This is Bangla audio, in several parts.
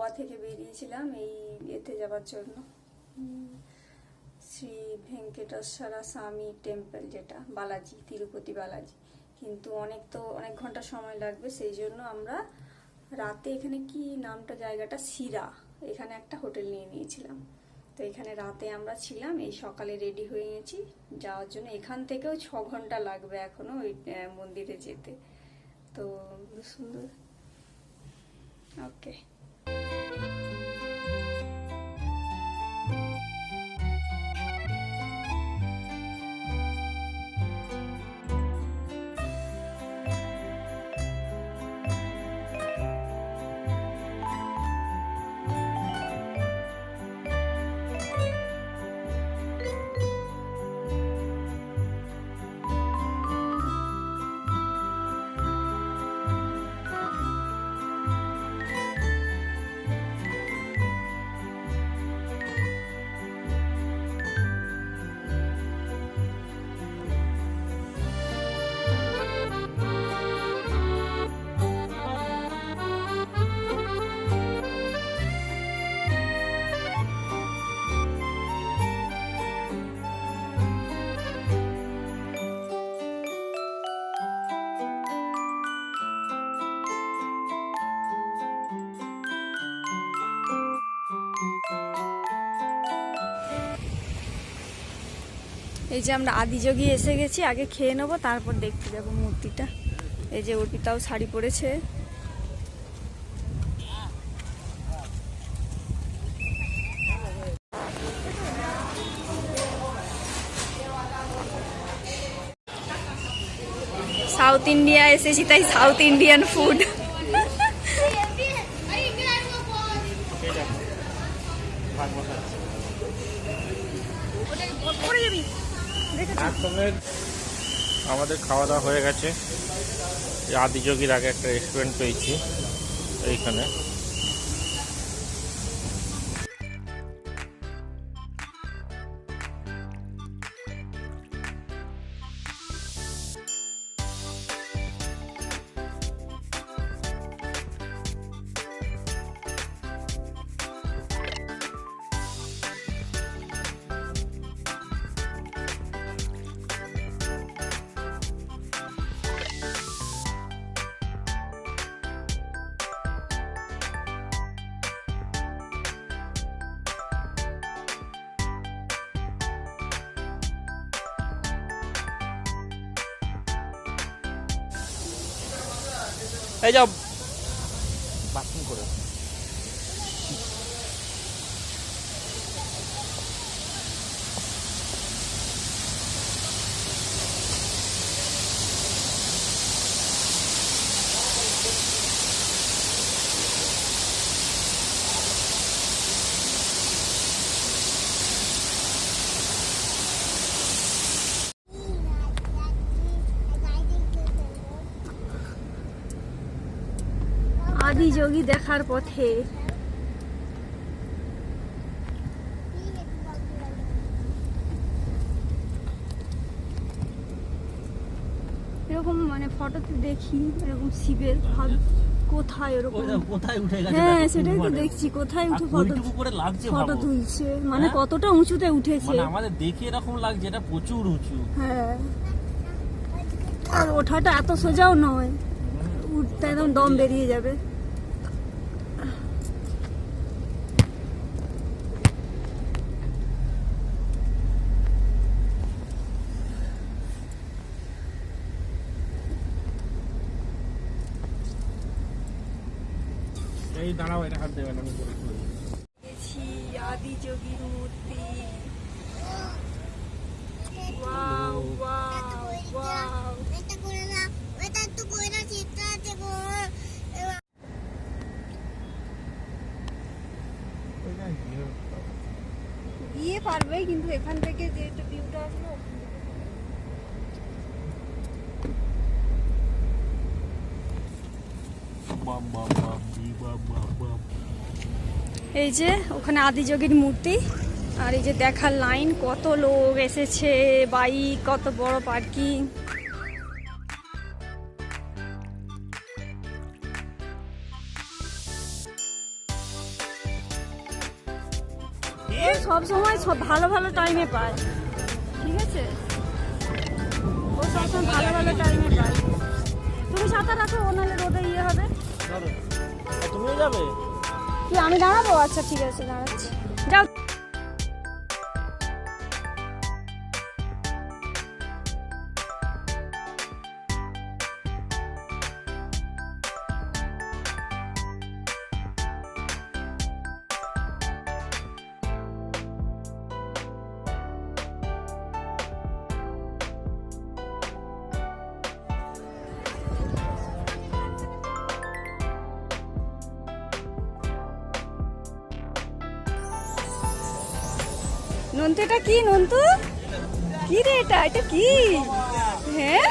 গোয়া থেকে বেরিয়েছিলাম এই এতে যাওয়ার জন্য, শ্রী ভেঙ্কটেশ্বরা স্বামী টেম্পল, যেটা বালাজি, তিরুপতি বালাজি। কিন্তু অনেক ঘন্টা সময় লাগবে, সেই জন্য আমরা রাতে এখানে কি নামটা জায়গাটা সিরা, এখানে একটা হোটেল নিয়ে নিয়েছিলাম। তো এখানে রাতে আমরা ছিলাম, এই সকালে রেডি হয়ে গেছি যাওয়ার জন্য। এখান থেকেও 6 ঘন্টা লাগবে এখনো ওই মন্দিরে যেতে। তো খুব সুন্দর। ওকে, এই যে আমরা আদিযোগী এসে গেছি, আগে খেয়ে নেবো তারপর দেখতে যাবো মূর্তিটা। এই যে অর্পিতাও শাড়ি পরেছে। সাউথ ইন্ডিয়া এসেছি, তাই সাউথ ইন্ডিয়ান ফুড। আমাদের খাওয়া দাওয়া হয়ে গেছে। আদিযোগীর আগে একটা রেস্টুরেন্ট পেয়েছি এইখানে। এই যাও বাথরুম করে। আদিযোগী দেখার পথে এরকম মানে ফটোতে দেখি এরকম শিবের ভাব কোথায় এরকম কোথায় উঠে গেছে। হ্যাঁ সেটাই তো দেখছি, কোথায় উঠে ফটো তুলছে, মানে কতটা উঁচুতে উঠেছে। মানে আমাদের দেখে এরকম লাগছে এটা প্রচুর উঁচু। হ্যাঁ, আর ওঠাটা এত সোজাও নয়, উঠতে একদম দম বেরিয়ে যাবে। এই দাঁড়াও, এটা হাত দেবেন, আমি করে আদিযোগীর মূর্তি। Wow wow wow. এটা করে না, এটা তো কইরা চিত্র আছে গো। গিয়ে পারবে, কিন্তু এখান থেকে যে একটা ভিউটা আসলো, এই যে ওখানে আদিযোগীর মূর্তি, আর এই যে দেখার লাইন, কত লোক এসেছে, বাইক, কত বড় পার্কিং। সব সময় সব ভালো ভালো টাইমে পায়, ঠিক আছে? ও সবসময় ভালো ভালো টাইমে পায়। তুমি সাঁতার রাখো, ও নাহলে রোদে ইয়ে হবে। চলো। আর তুমিও যাবে? কি আমি দাঁড়াবো? আচ্ছা ঠিক আছে, দাঁড়াচ্ছি। যাও। নন্তু, এটা কি নন্তু? কি রে এটা? এটা কি? হ্যাঁ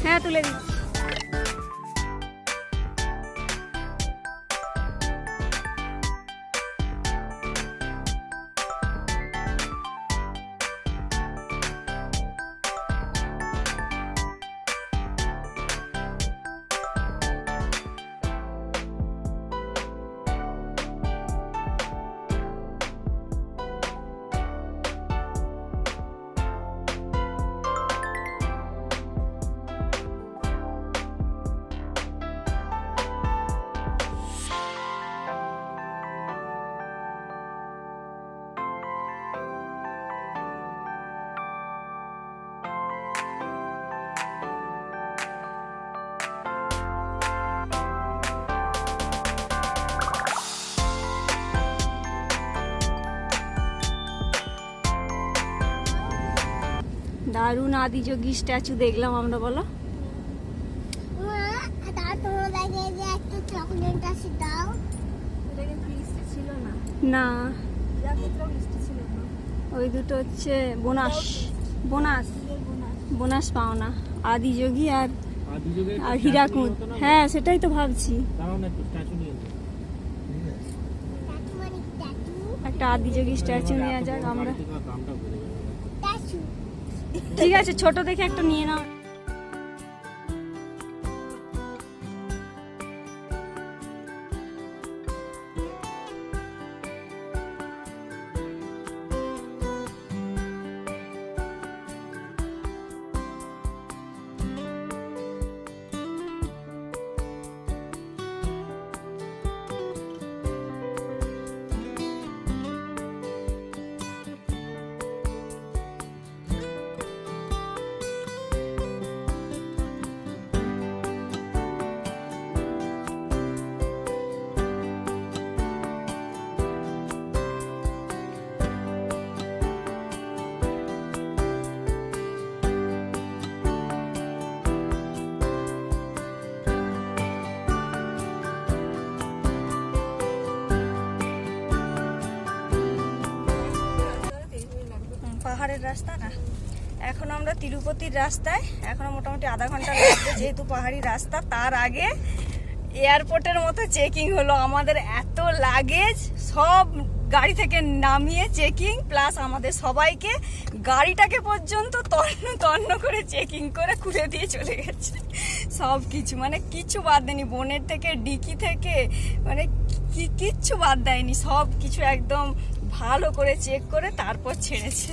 হ্যাঁ, তুলে দিচ্ছি। দারুণ আদিযোগী স্ট্যাচু দেখলাম আমরা, বলো। মা, তার তোমাদেরকে যে একটু চকলেট আছে দাও। না, ওই দুটো হচ্ছে বোনাস, বোনাস বোনাস পাওনা, আদিযোগী আর আদিযোগের আর হীরাকুদ। হ্যাঁ, সেটাই তো ভাবছি। দাঁড়াও না, একটু স্ট্যাচু নিয়ে যাও। ট্যাটু মানে ট্যাটু, একটা আদিযোগী স্ট্যাচু নিয়ে যাক আমরা। দামটা বেড়ে যাবে। ট্যাটু। ঠিক আছে, ছোট দেখে একটা নিয়ে নাও। পাহাড়ের রাস্তা না, এখন আমরা তিরুপতির রাস্তায়। এখনো মোটামুটি আধা ঘন্টা লাগবে, যেহেতু পাহাড়ি রাস্তা। তার আগে এয়ারপোর্টের মতো চেকিং হলো। আমাদের এত লাগেজ সব গাড়ি থেকে নামিয়ে চেকিং, প্লাস আমাদের সবাইকে গাড়িটাকে পর্যন্ত তন্ন তন্ন করে চেকিং করে খুলে দিয়ে চলে গেছে। সব কিছু মানে কিচ্ছু বাদ দেয়নি, বোনের থেকে ডিকি থেকে মানে কিচ্ছু বাদ দেয়নি। সব কিছু একদম ভালো করে চেক করে তারপর ছেড়েছে।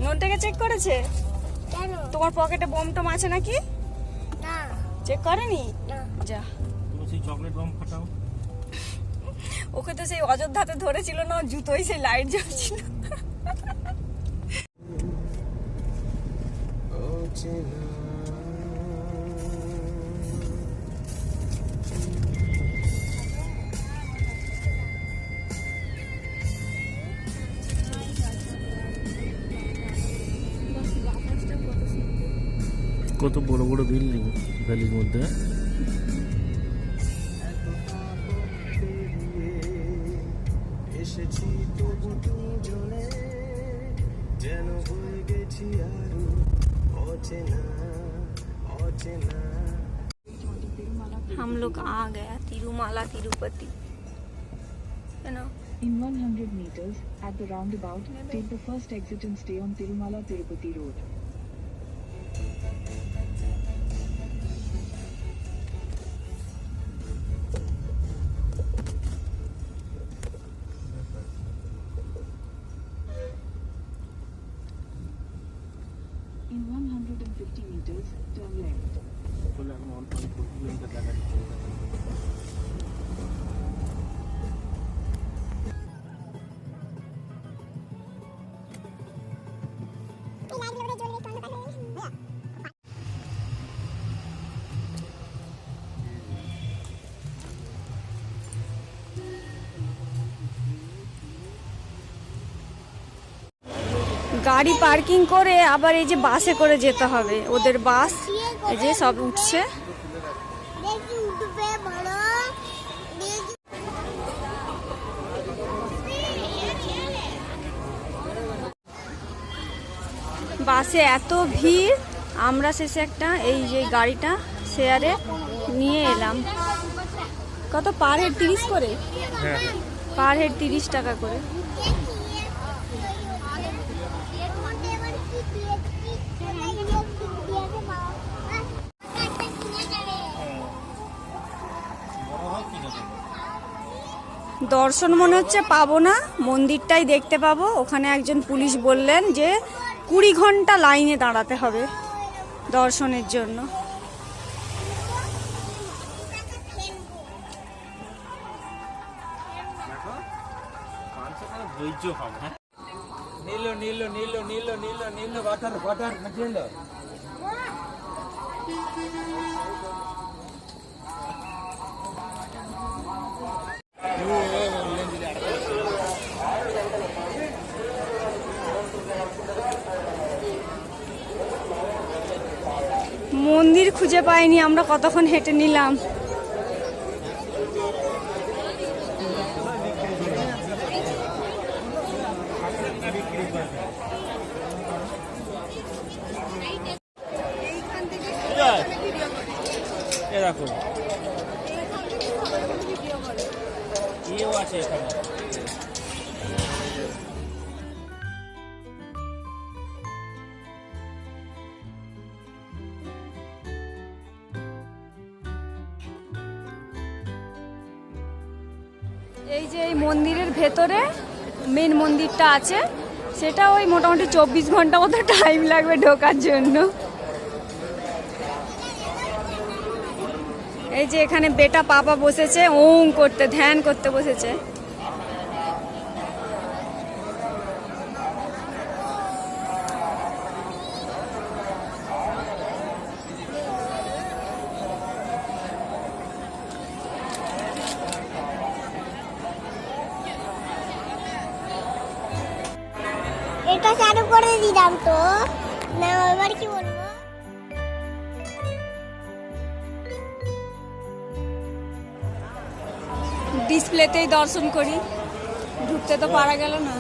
নোটটাকে চেক করেছে? কেন? তোমার পকেটে বোম টম আছে নাকি? না, চেক করেনি? না। যা, তুমি সেই চকলেট বম ফাটাও। ওকে তো সেই অযোধ্যাতে ধরেছিল না, ওর জুতোই সেই লাইট জ্বলছিল। কত বড় বড় বিল্ডিং ভ্যালির মধ্যে। এসেছি তবু দুজনে যেন হয়ে গেছি আরো অচেনা অচেনা। हम लोग आ गया Tirumala Tirupati, you know. In 100 meters, at the roundabout, take the first exit and stay on Tirumala Tirupati Road. গাড়ি পার্কিং করে আবার এই যে বাসে করে যেতে হবে, ওদের বাস এই যে সব উঠছে। দেখি উঠবে বড় দেখি বাসে এত ভিড়, আমরা শেষে একটা এই যে গাড়িটা শেয়ারে নিয়ে এলাম। কত পার হেড 30 করে? হ্যাঁ পার হেড 30 টাকা করে। দর্শন মনে হচ্ছে পাবো না, মন্দিরটাই দেখতে পাবো। ওখানে একজন পুলিশ বললেন যে 20 ঘন্টা লাইনে দাঁড়াতে হবে দর্শনের জন্য। ধৈর্য হবে। নীল নীল নীল নীল নীল নীল বাটার বাটার নীল। মন্দির খুঁজে পাইনি আমরা, কতক্ষণ হেঁটে নিলাম। এ দেখো ইয়েও আছে এখানে। এই যে এই মন্দিরের ভেতরে মেন মন্দিরটা আছে, সেটা ওই মোটামুটি 24 ঘন্টা মতো টাইম লাগবে ঢোকার জন্য। এই যে এখানে বেটা পাপা বসেছে ওং করতে, ধ্যান করতে বসেছে। এটা চালু করে দিলাম তো, না এবার কি বলবো? ডিসপ্লেতেই দর্শন করি, ঢুকতে তো পারা গেল না।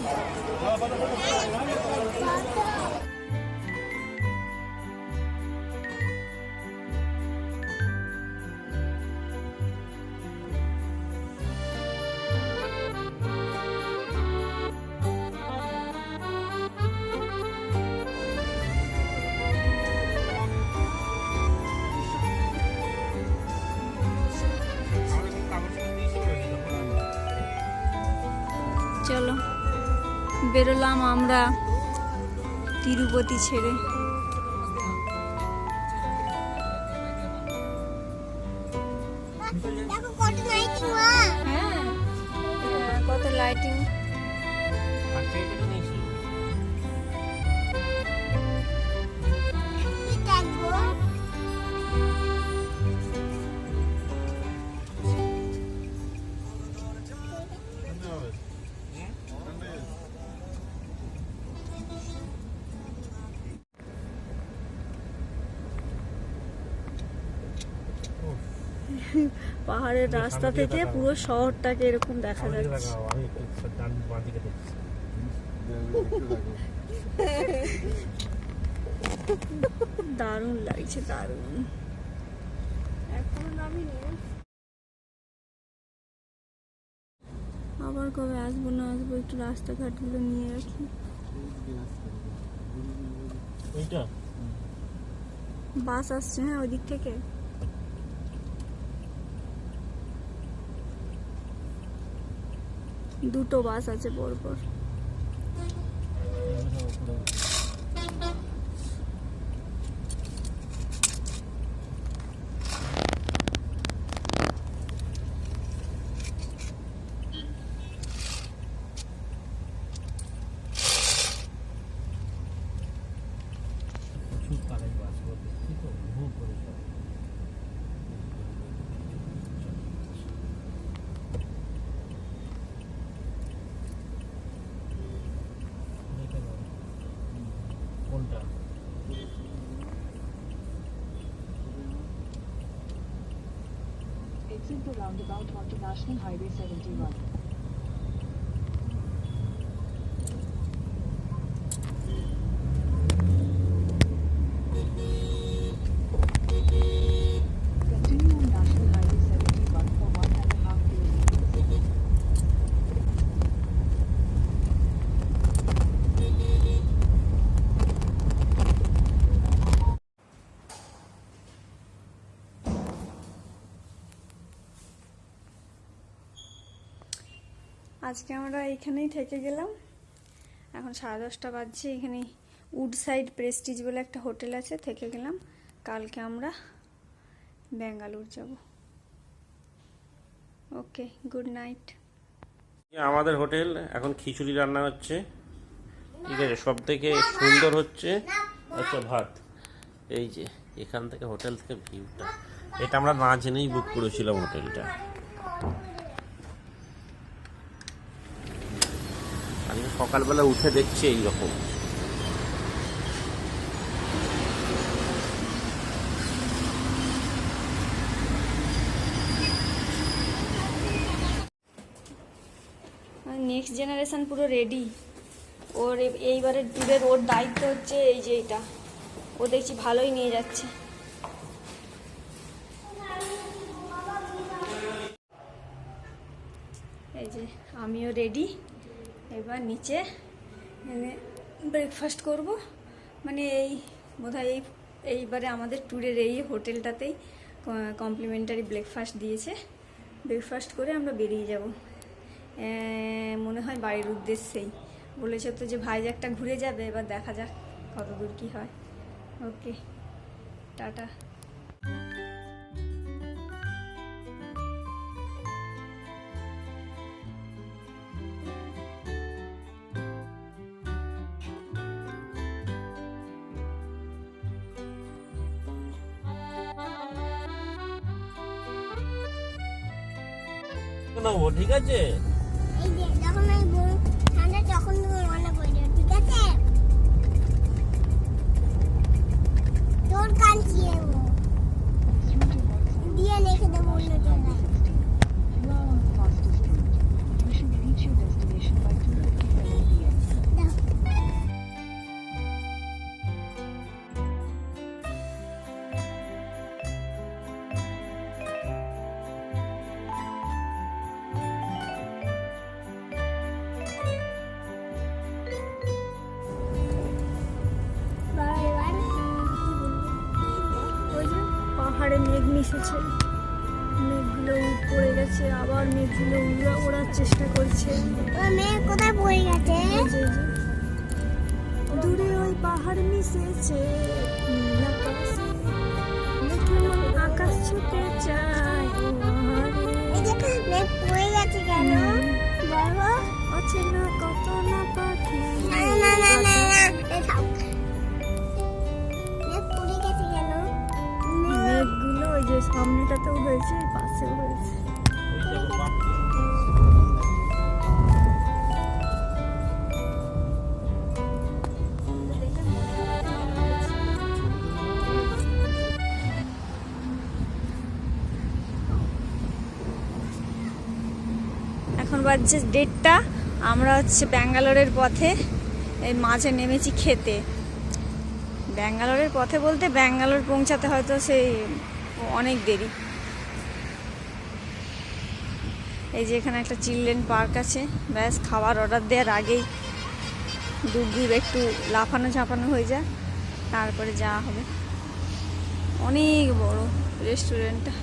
চলো বেরোলাম আমরা তিরুপতি ছেড়ে। দেখো কত লাইটিং মা। হ্যাঁ কত লাইটিং। কি দেখবো? পাহাড়ের রাস্তা থেকে পুরো শহরটাকে এরকম দেখা যাচ্ছে। আমি একটু ডান বাঁ দিকে দেখছি। দারুণ লাগছে, দারুণ। এখনো নামিনি, আবার কবে আসবো না আসবো, একটু রাস্তাঘাটগুলো নিয়ে রাখি। এইটা বাস আসছে, হ্যাঁ ওই দিক থেকে। দুটো বাস আছে পরপর। প্রচুর কারেন্ট বাস করবে, ঠিক তো মুভ করে সব। Exit the roundabout onto National Highway 71. Continue on National Highway 71 for 1.5 kilometers. আজকে আমরা এখানেই থেকে গেলাম। এখন 10:30 বাজছে। এখানে উডসাইড প্রেস্টিজ বলে একটা হোটেল আছে, থেকে গেলাম। কালকে আমরা ব্যাঙ্গালোর যাব। ওকে, গুড নাইট। আমাদের হোটেল এখন খিচুড়ি রান্না হচ্ছে, ঠিক আছে। সব থেকে সুন্দর হচ্ছে আচ্ছা ভাত। এই যে এখান থেকে হোটেল থেকে ভিউটা, এটা আমরা না জেনেই বুক করেছিলাম হোটেলটা। আজকে সকালবেলা উঠে দেখছি এইরকম। নেক্সট জেনারেশন পুরো রেডি। ওর এইবারের ট্যুরের ওর দায়িত্ব হচ্ছে এই যে এটা, ও দেখছি ভালোই নিয়ে যাচ্ছে। এই যে আমিও রেডি। এবার নিচে ব্রেকফাস্ট করব। মানে এই বোধহয় এইবারে আমাদের ট্যুরের এই হোটেলটাতেই কমপ্লিমেন্টারি ব্রেকফাস্ট দিয়েছে। ব্রেকফাস্ট করে আমরা বেরিয়ে যাব মনে হয় বাড়ির উদ্দেশ্যেই। বলেছে তো যে ভাইজ্যাগটা ঘুরে যাবে, এবার দেখা যাক কত দূর কী হয়। ওকে, টাটা। ঠিক আছে, এই যে যখন আমি ঠান্ডা তখন তুমি মনে পড়ে, ঠিক আছে? তোর কান ছিঁড়ে দেবো, দিয়ে রেখে দেবো অন্য জায়গায়। You are on the fastest route. You should reach your destination by 2:57 p.m. দাও। ওই যে পাহাড়ে মেঘ মিশেছে, মেঘগুলো পড়ে গেছে, আবার মেঘগুলো ওড়ার চেষ্টা করছে। ওর মেয়ে কোথায় পড়ে গেছে? এই যে দূরে ওই পাহাড় মিশেছে নীল আকাশে, দেখে মন আকাশ ছুতে চায়। ও আহারে, এই যে মেয়ে পড়ে গেছে কেন বলো? অচেনা কত না পাখি। না না না না না, এই থাম। মেয়ে পড়ে গেছে কেন? মেঘগুলো ওই যে সামনেটাতেও হয়েছে, এই পাশেও হয়েছে। এখন বাজছে 1:30। আমরা হচ্ছে ব্যাঙ্গালোরের পথে, এই মাঝে নেমেছি খেতে। ব্যাঙ্গালোরের পথে বলতে ব্যাঙ্গালোর পৌঁছাতে হয়তো সেই অনেক দেরি। এই যে এখানে একটা চিলড্রেন পার্ক আছে, ব্যাস খাবার অর্ডার দেওয়ার আগেই দূর দূর একটু লাফানো ঝাঁপানো হয়ে যায়, তারপরে যাওয়া হবে। অনেক বড় রেস্টুরেন্টটা।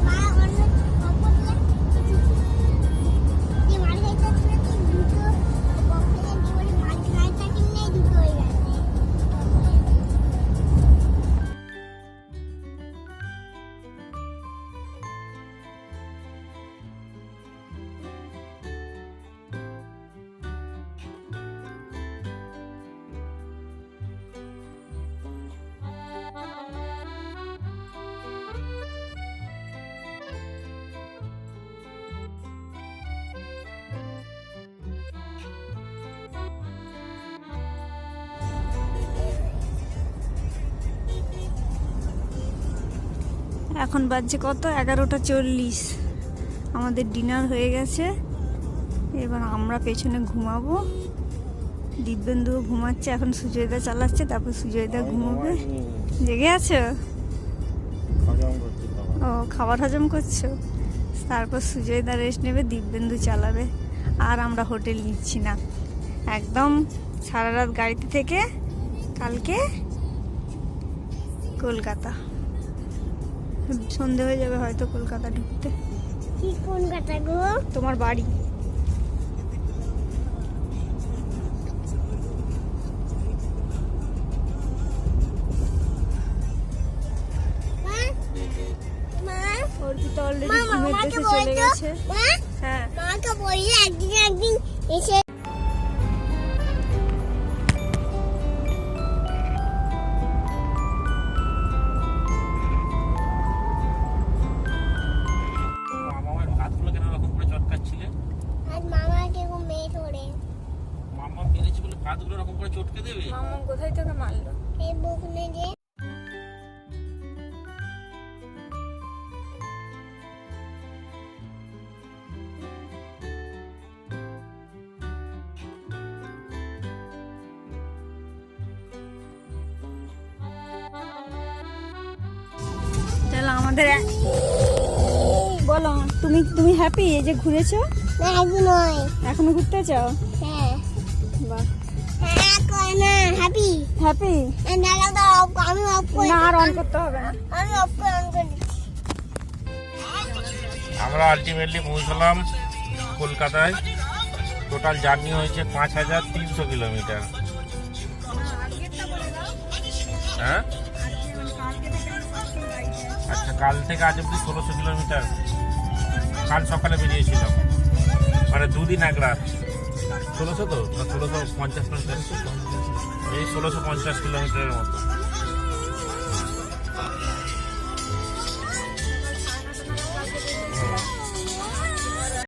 মা অন্য অপর দিয়ে মার খাইতে এখন বাজছে কত, 11:40। আমাদের ডিনার হয়ে গেছে, এবার আমরা পেছনে ঘুমাবো। দিব্যেন্দুও ঘুমাচ্ছে, এখন সুজয়দা চালাচ্ছে, তারপর সুজয়দা ঘুমাবে। জেগে আছো? ও, খাবার হজম করছো। তারপর সুজয়দা রেস্ট নেবে, দিব্যেন্দু চালাবে। আর আমরা হোটেল নিচ্ছি না, একদম সারা রাত গাড়িতে থেকে কালকে কলকাতা। সন্ধে হয়ে যাবে হয়তো কলকাতা ঢুকতে। কি কোন কাটা গো? তোমার বাড়ি। মা মা অর্পিতা অলরেডি মা, ঘুমের আমাকে দেশে চলে বলতো? গেছে। মা হ্যাঁ, মাকে বললে একদিন এসে মামার ভাতগুলো কেন রকম করে চটকাচ্ছিলে? আজ মামাকে মেয়ে ধরে মামা মেরেছে বলে ভাতগুলো রকম করে চটকে দেবে? মামা কোথায় থেকে মারলো? এই বকুনে যে তাহলে আমাদের বলো, তুমি তুমি হ্যাপি এই যে ঘুরেছো? না একদিন নয়। এখনো ঘুরতে চাও? হ্যাঁ বাহ, হ্যাঁ কই না হ্যাপি হ্যাপি। না দাও আমি অফ করে না, আর অন করতে হবে না। আমি অফ করে অন করে দিচ্ছি। আমরা আলটিমেটলি পৌঁছলাম কলকাতায়। টোটাল জার্নি হয়েছে 5300 কিলোমিটার। হ্যাঁ, আচ্ছা, কাল থেকে আজ অব্দি 1600 কিলোমিটার। কাল সকালে বেরিয়েছিলাম, মানে দুদিন এক রাত। 1600 তো, না 1650 কিলোমিটার, এই 1650 কিলোমিটারের মতো।